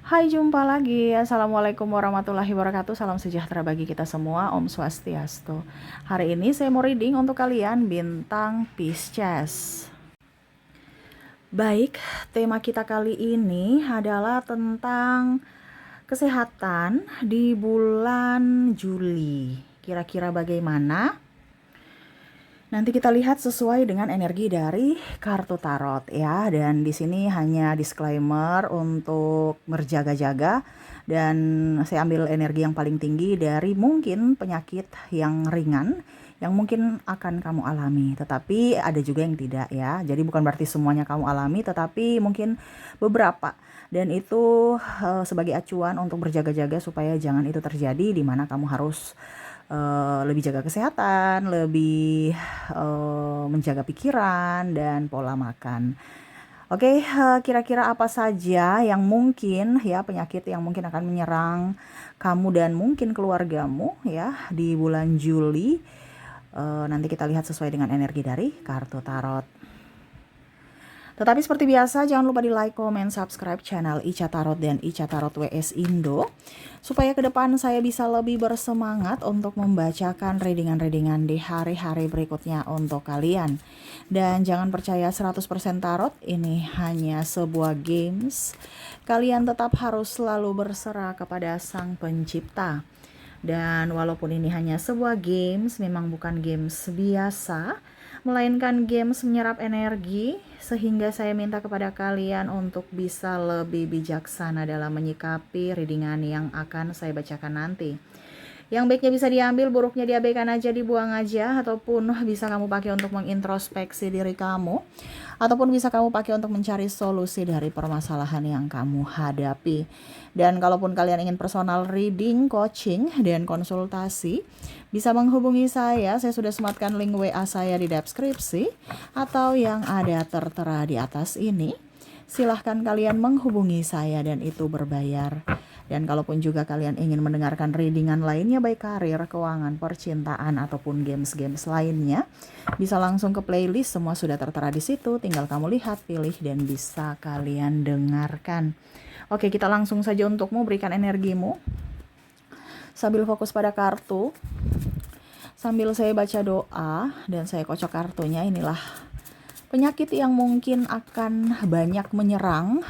Hai, jumpa lagi. Assalamualaikum warahmatullahi wabarakatuh. Salam sejahtera bagi kita semua. Om Swastiastu. Hari ini saya mau reading untuk kalian bintang Pisces. Baik, tema kita kali ini adalah tentang kesehatan di bulan Juli. Kira-kira bagaimana? Nanti kita lihat sesuai dengan energi dari kartu tarot ya. Dan di sini hanya disclaimer untuk berjaga-jaga, dan saya ambil energi yang paling tinggi dari mungkin penyakit yang ringan yang mungkin akan kamu alami, tetapi ada juga yang tidak ya. Jadi bukan berarti semuanya kamu alami, tetapi mungkin beberapa. Dan itu sebagai acuan untuk berjaga-jaga supaya jangan itu terjadi, di mana kamu harus lebih jaga kesehatan, lebih menjaga pikiran dan pola makan. Oke, kira-kira apa saja yang mungkin ya, penyakit yang mungkin akan menyerang kamu dan mungkin keluargamu ya di bulan Juli. Nanti kita lihat sesuai dengan energi dari kartu tarot. Tetapi seperti biasa, jangan lupa di like, comment, subscribe channel Ica Tarot dan Ica Tarot WS Indo, supaya ke depan saya bisa lebih bersemangat untuk membacakan readingan-readingan di hari-hari berikutnya untuk kalian. Dan jangan percaya 100% tarot, ini hanya sebuah games. Kalian tetap harus selalu berserah kepada Sang Pencipta. Dan walaupun ini hanya sebuah games, memang bukan games biasa, melainkan games menyerap energi, sehingga saya minta kepada kalian untuk bisa lebih bijaksana dalam menyikapi readingan yang akan saya bacakan nanti. Yang baiknya bisa diambil, buruknya diabaikan aja, dibuang aja, ataupun bisa kamu pakai untuk mengintrospeksi diri kamu, ataupun bisa kamu pakai untuk mencari solusi dari permasalahan yang kamu hadapi. Dan kalaupun kalian ingin personal reading, coaching, dan konsultasi, bisa menghubungi saya sudah sematkan link WA saya di deskripsi, atau yang ada tertera di atas ini. Silahkan kalian menghubungi saya dan itu berbayar. Dan kalaupun juga kalian ingin mendengarkan readingan lainnya, baik karir, keuangan, percintaan, ataupun games-games lainnya, bisa langsung ke playlist, semua sudah tertera di situ. Tinggal kamu lihat, pilih, dan bisa kalian dengarkan. Oke, kita langsung saja untukmu, berikan energimu. Sambil fokus pada kartu, sambil saya baca doa, dan saya kocok kartunya. Inilah penyakit yang mungkin akan banyak menyerang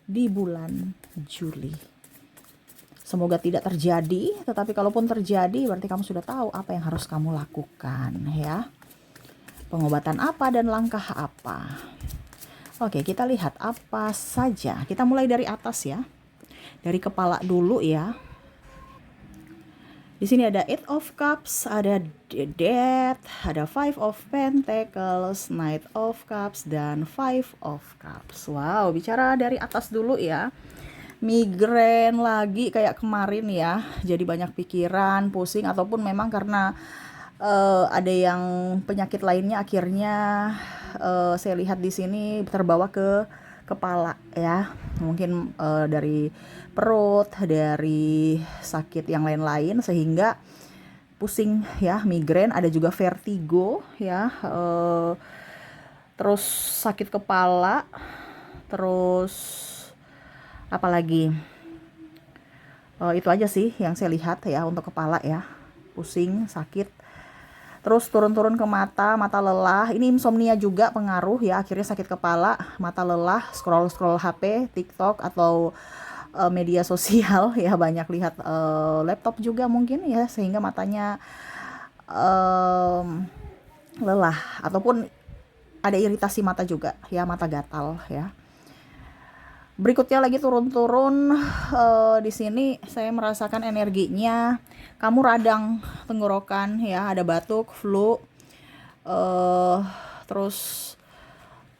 di bulan Juli. Semoga tidak terjadi, tetapi kalaupun terjadi berarti kamu sudah tahu apa yang harus kamu lakukan ya. Pengobatan apa dan langkah apa. Oke, kita lihat apa saja. Kita mulai dari atas ya. Dari kepala dulu ya. Di sini ada Eight of Cups, ada Death, ada Five of Pentacles, Knight of Cups, dan Five of Cups. Wow, bicara dari atas dulu ya. Migrain lagi kayak kemarin ya, jadi banyak pikiran, pusing, ataupun memang karena ada yang penyakit lainnya, akhirnya saya lihat di sini terbawa ke kepala ya, mungkin dari perut, dari sakit yang lain-lain, sehingga pusing ya, migrain, ada juga vertigo ya, terus sakit kepala, terus apalagi itu aja sih yang saya lihat ya untuk kepala ya, pusing, sakit, terus turun-turun ke mata, mata lelah. Ini insomnia juga pengaruh ya, akhirnya sakit kepala, mata lelah, scroll HP, TikTok, atau media sosial ya, banyak lihat laptop juga mungkin ya, sehingga matanya lelah, ataupun ada iritasi mata juga ya, mata gatal ya. Berikutnya lagi turun-turun, di sini saya merasakan energinya kamu radang tenggorokan ya, ada batuk, flu, terus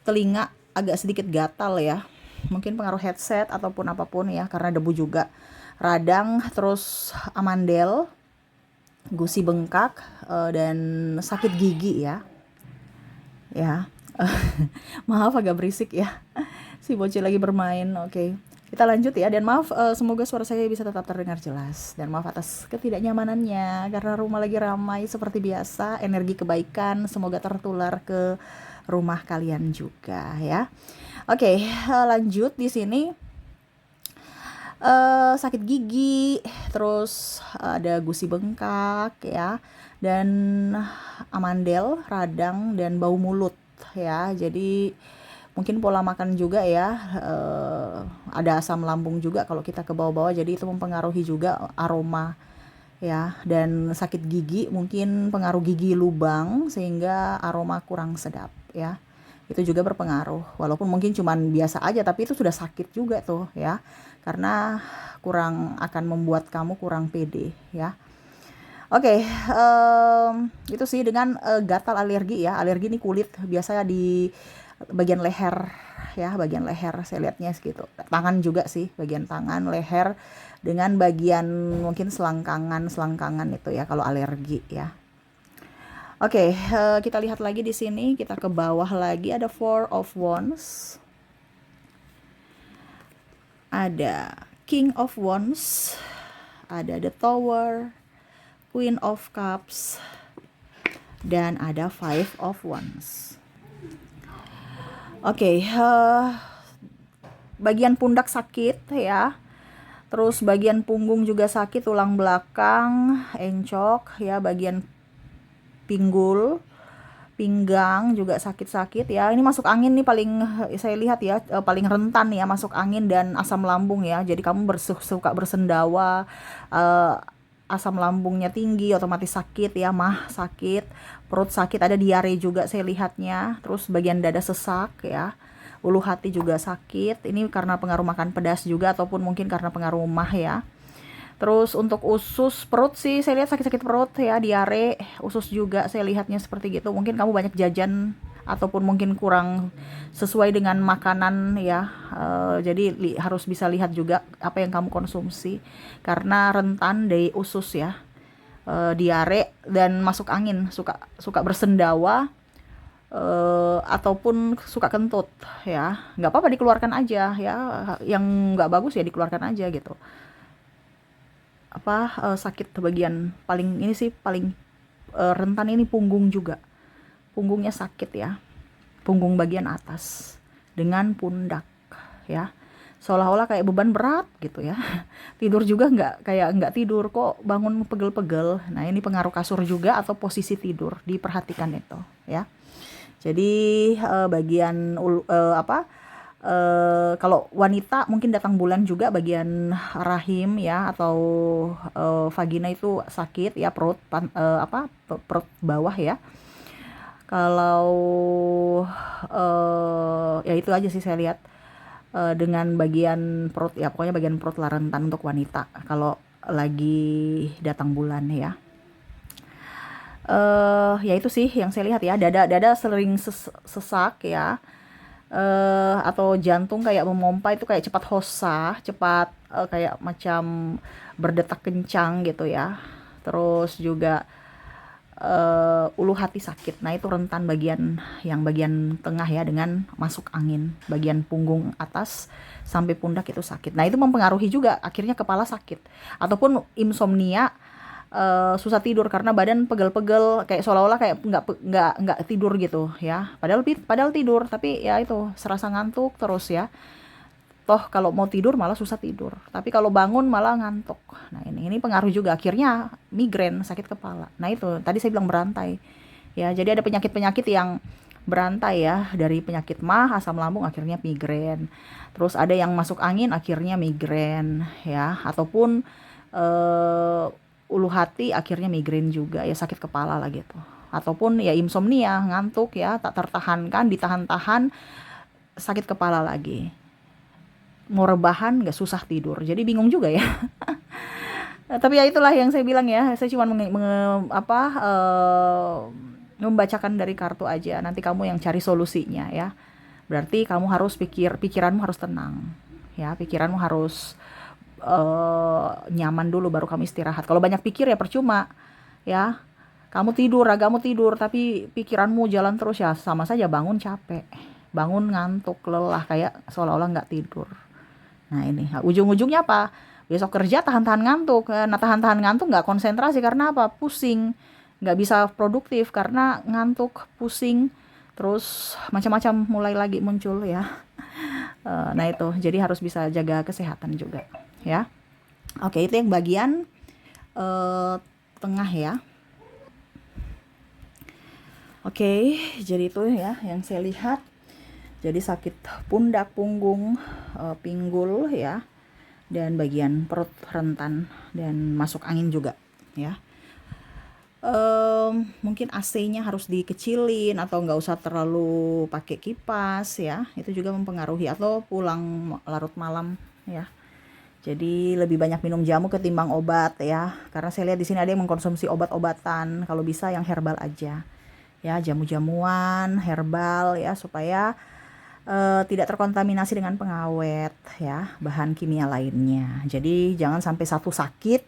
telinga agak sedikit gatal ya, mungkin pengaruh headset ataupun apapun ya, karena debu juga. Radang, terus amandel, gusi bengkak, dan sakit gigi ya. Maaf agak berisik ya, si bocil lagi bermain. Oke, kita lanjut ya. Dan maaf, semoga suara saya bisa tetap terdengar jelas. Dan maaf atas ketidaknyamanannya, karena rumah lagi ramai seperti biasa. Energi kebaikan semoga tertular ke rumah kalian juga ya. Oke, lanjut di sini. sakit gigi, terus ada gusi bengkak ya, dan amandel, radang, dan bau mulut ya. Jadi mungkin pola makan juga ya, ada asam lambung juga kalau kita ke bawah-bawah, jadi itu mempengaruhi juga aroma ya. Dan sakit gigi mungkin pengaruh gigi lubang sehingga aroma kurang sedap ya. Itu juga berpengaruh, walaupun mungkin cuman biasa aja tapi itu sudah sakit juga tuh ya, karena akan membuat kamu kurang pede ya. Oke, itu sih dengan gatal alergi ya. Alergi ini kulit biasanya di bagian leher ya, bagian leher saya lihatnya segitu. Tangan juga sih, bagian tangan, leher, dengan bagian mungkin selangkangan itu ya kalau alergi ya. Oke, kita lihat lagi di sini, kita ke bawah lagi ada Four of Wands. Ada King of Wands, ada the Tower, Queen of Cups, dan ada Five of Wands. Oke, bagian pundak sakit ya. Terus bagian punggung juga sakit, tulang belakang, encok ya, bagian pinggul, pinggang juga sakit-sakit ya. Ini masuk angin nih paling saya lihat ya, paling rentan ya masuk angin dan asam lambung ya. Jadi kamu suka bersendawa, asam lambungnya tinggi, otomatis sakit ya, mah sakit, perut sakit, ada diare juga saya lihatnya. Terus bagian dada sesak ya. Ulu hati juga sakit. Ini karena pengaruh makan pedas juga ataupun mungkin karena pengaruh mah ya. Terus untuk usus perut sih saya lihat sakit-sakit perut ya, diare, usus juga saya lihatnya seperti gitu. Mungkin kamu banyak jajan ataupun mungkin kurang sesuai dengan makanan ya. Jadi harus bisa lihat juga apa yang kamu konsumsi karena rentan dari usus ya. Diare dan masuk angin, suka bersendawa, ataupun suka kentut ya. Nggak apa-apa dikeluarkan aja ya, yang nggak bagus ya dikeluarkan aja gitu. Sakit bagian paling ini sih paling rentan ini punggung juga. Punggungnya sakit ya. Punggung bagian atas dengan pundak ya. Seolah-olah kayak beban berat gitu ya. Tidur juga nggak tidur, kok bangun pegel-pegel. Nah, ini pengaruh kasur juga atau posisi tidur, diperhatikan itu ya. Jadi bagian kalau wanita mungkin datang bulan juga bagian rahim ya, atau vagina itu sakit ya, perut perut bawah ya. Kalau ya itu aja sih saya lihat, dengan bagian perut ya, pokoknya bagian perut lah rentan untuk wanita kalau lagi datang bulan ya. Ya itu sih yang saya lihat ya, dada sering sesak ya, atau jantung kayak memompa itu kayak cepat hosa, cepat kayak macam berdetak kencang gitu ya. Terus juga ulu hati sakit. Nah, itu rentan bagian tengah ya, dengan masuk angin. Bagian punggung atas sampai pundak itu sakit. Nah, itu mempengaruhi juga akhirnya kepala sakit ataupun insomnia, susah tidur karena badan pegel-pegel kayak seolah-olah kayak nggak tidur gitu ya. Padahal tidur, tapi ya itu serasa ngantuk terus ya. Toh kalau mau tidur malah susah tidur, tapi kalau bangun malah ngantuk. Nah, ini pengaruh juga akhirnya migrain, sakit kepala. Nah, itu tadi saya bilang berantai ya. Jadi ada penyakit-penyakit yang berantai ya, dari penyakit mah, asam lambung akhirnya migrain. Terus ada yang masuk angin akhirnya migrain ya, ataupun ulu hati akhirnya migrain juga ya, sakit kepala lah gitu. Ataupun ya insomnia, ngantuk ya, tak tertahankan, ditahan-tahan, sakit kepala lagi. Mau rebahan nggak, susah tidur, jadi bingung juga ya. Tapi ya itulah yang saya bilang ya, saya cuma membacakan dari kartu aja, nanti kamu yang cari solusinya ya. Berarti kamu harus pikiranmu harus tenang ya, pikiranmu harus nyaman dulu baru kamu istirahat. Kalau banyak pikir ya percuma ya, kamu tidur, ragamu tidur tapi pikiranmu jalan terus ya, sama saja bangun capek, bangun ngantuk, lelah, kayak seolah-olah nggak tidur. Nah, ini ujung-ujungnya apa? Besok kerja tahan-tahan ngantuk. Nah, tahan-tahan ngantuk nggak konsentrasi karena apa? Pusing, nggak bisa produktif karena ngantuk, pusing, terus macam-macam mulai lagi muncul ya. Nah, itu jadi harus bisa jaga kesehatan juga ya. Oke, itu yang bagian tengah ya. Oke, jadi itu ya yang saya lihat. Jadi sakit pundak, punggung, pinggul ya, dan bagian perut rentan dan masuk angin juga ya. Mungkin AC-nya harus dikecilin atau nggak usah terlalu pakai kipas ya, itu juga mempengaruhi, atau pulang larut malam ya. Jadi lebih banyak minum jamu ketimbang obat ya, karena saya lihat di sini ada yang mengkonsumsi obat-obatan. Kalau bisa yang herbal aja ya, jamu-jamuan herbal ya, supaya tidak terkontaminasi dengan pengawet ya, bahan kimia lainnya. Jadi jangan sampai satu sakit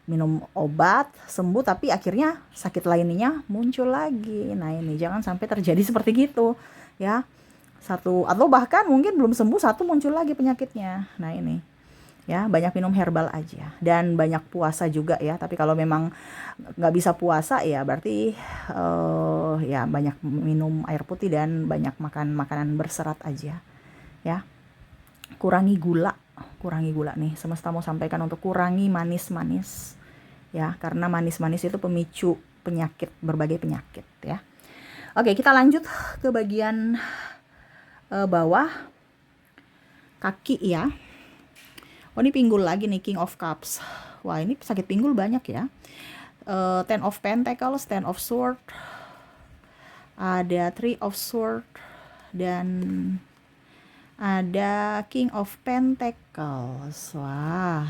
minum obat sembuh tapi akhirnya sakit lainnya muncul lagi. Nah ini jangan sampai terjadi seperti gitu ya. Satu, atau bahkan mungkin belum sembuh satu muncul lagi penyakitnya. Nah ini ya, banyak minum herbal aja dan banyak puasa juga ya. Tapi kalau memang nggak bisa puasa ya berarti ya banyak minum air putih dan banyak makan makanan berserat aja ya. Kurangi gula nih, semesta mau sampaikan untuk kurangi manis-manis ya, karena manis-manis itu pemicu penyakit, berbagai penyakit ya. Oke, kita lanjut ke bagian bawah kaki ya. Oh ini pinggul lagi nih, King of Cups. Wah ini sakit pinggul banyak ya. Ten of Pentacles, Ten of Swords, ada Three of Swords, dan ada King of Pentacles. Wah,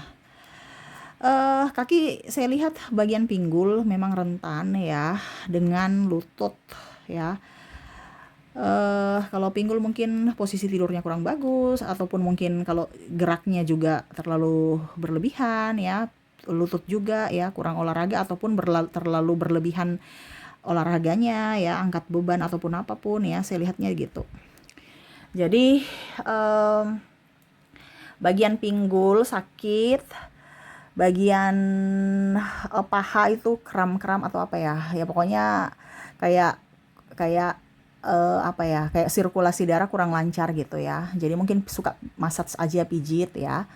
kaki saya lihat bagian pinggul memang rentan ya, dengan lutut ya. Kalau pinggul mungkin posisi tidurnya kurang bagus, ataupun mungkin kalau geraknya juga terlalu berlebihan ya, lutut juga ya kurang olahraga, ataupun terlalu berlebihan olahraganya ya, angkat beban ataupun apapun ya, saya lihatnya gitu. Jadi bagian pinggul sakit, bagian paha itu kram-kram atau apa ya, ya pokoknya kayak apa ya, kayak sirkulasi darah kurang lancar gitu ya. Jadi mungkin suka massage aja, pijit ya.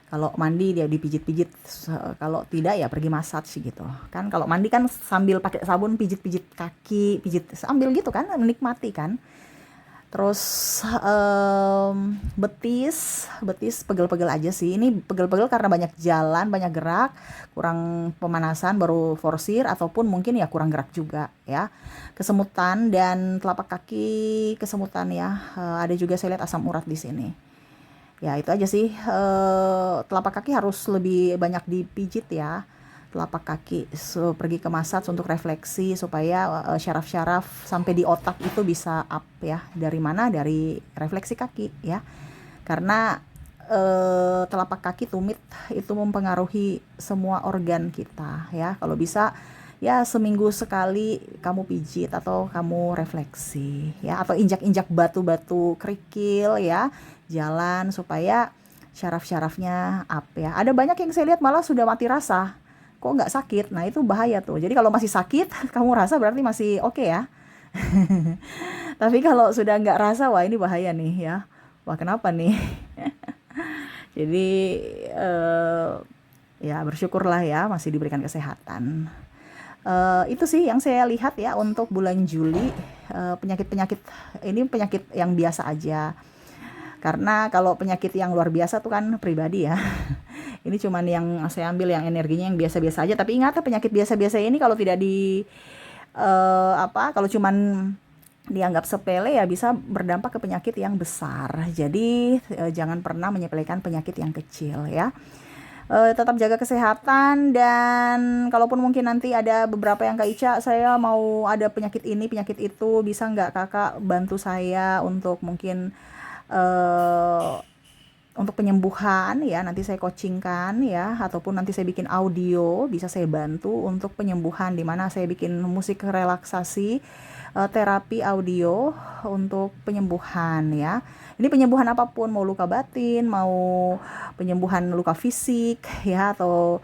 Kalau mandi dia dipijit-pijit, kalau tidak ya pergi massage gitu kan. Kalau mandi kan sambil pakai sabun pijit-pijit kaki, pijit sambil gitu kan, menikmati kan. Terus betis pegel-pegel aja sih. Ini pegel-pegel karena banyak jalan, banyak gerak, kurang pemanasan baru forsir, ataupun mungkin ya kurang gerak juga ya. Kesemutan dan telapak kaki kesemutan ya. Ada juga saya lihat asam urat di sini. Ya itu aja sih. Telapak kaki harus lebih banyak dipijit ya. Telapak kaki, pergi ke massage untuk refleksi supaya syaraf-syaraf sampai di otak itu bisa up ya. Dari mana? Dari refleksi kaki ya. Karena telapak kaki, tumit itu mempengaruhi semua organ kita ya. Kalau bisa ya seminggu sekali kamu pijit atau kamu refleksi ya, atau injak-injak batu-batu kerikil ya, jalan supaya syaraf-syarafnya up ya. Ada banyak yang saya lihat malah sudah mati rasa, kok nggak sakit. Nah itu bahaya tuh. Jadi kalau masih sakit kamu rasa berarti masih oke ya. Tapi kalau sudah nggak rasa, wah ini bahaya nih ya. Wah kenapa nih? Jadi ya bersyukurlah ya masih diberikan kesehatan. Itu sih yang saya lihat ya untuk bulan Juli. Penyakit-penyakit ini penyakit yang biasa aja. Karena kalau penyakit yang luar biasa tuh kan pribadi ya. Ini cuman yang saya ambil yang energinya yang biasa-biasa aja. Tapi ingat, penyakit biasa-biasa ini kalau tidak kalau cuman dianggap sepele ya bisa berdampak ke penyakit yang besar. Jadi jangan pernah menyepelekan penyakit yang kecil ya. Tetap jaga kesehatan, dan kalaupun mungkin nanti ada beberapa yang Kak Ica, saya mau ada penyakit ini, penyakit itu, bisa nggak kakak bantu saya untuk mungkin untuk penyembuhan ya, nanti saya coachingkan ya, ataupun nanti saya bikin audio, bisa saya bantu untuk penyembuhan, dimana saya bikin musik relaksasi terapi audio untuk penyembuhan ya. Ini penyembuhan apapun, mau luka batin, mau penyembuhan luka fisik ya, atau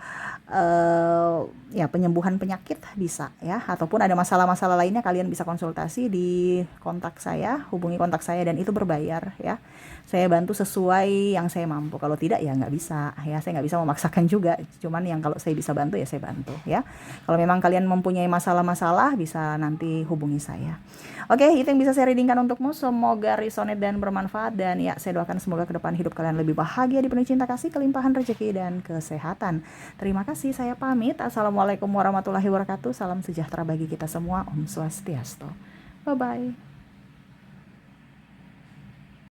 ya penyembuhan penyakit bisa ya, ataupun ada masalah-masalah lainnya kalian bisa konsultasi di kontak saya, hubungi kontak saya, dan itu berbayar ya. Saya bantu sesuai yang saya mampu, kalau tidak ya nggak bisa ya, saya nggak bisa memaksakan juga, cuman yang kalau saya bisa bantu ya saya bantu ya. Kalau memang kalian mempunyai masalah-masalah bisa nanti hubungi saya. Oke, itu yang bisa saya readingkan untukmu, semoga resonate dan bermanfaat, dan ya saya doakan semoga ke depan hidup kalian lebih bahagia, dipenuhi cinta kasih, kelimpahan rezeki dan kesehatan. Terima kasih, saya pamit. Assalamualaikum warahmatullahi wabarakatuh. Salam sejahtera bagi kita semua. Om Swastiastu. Bye-bye.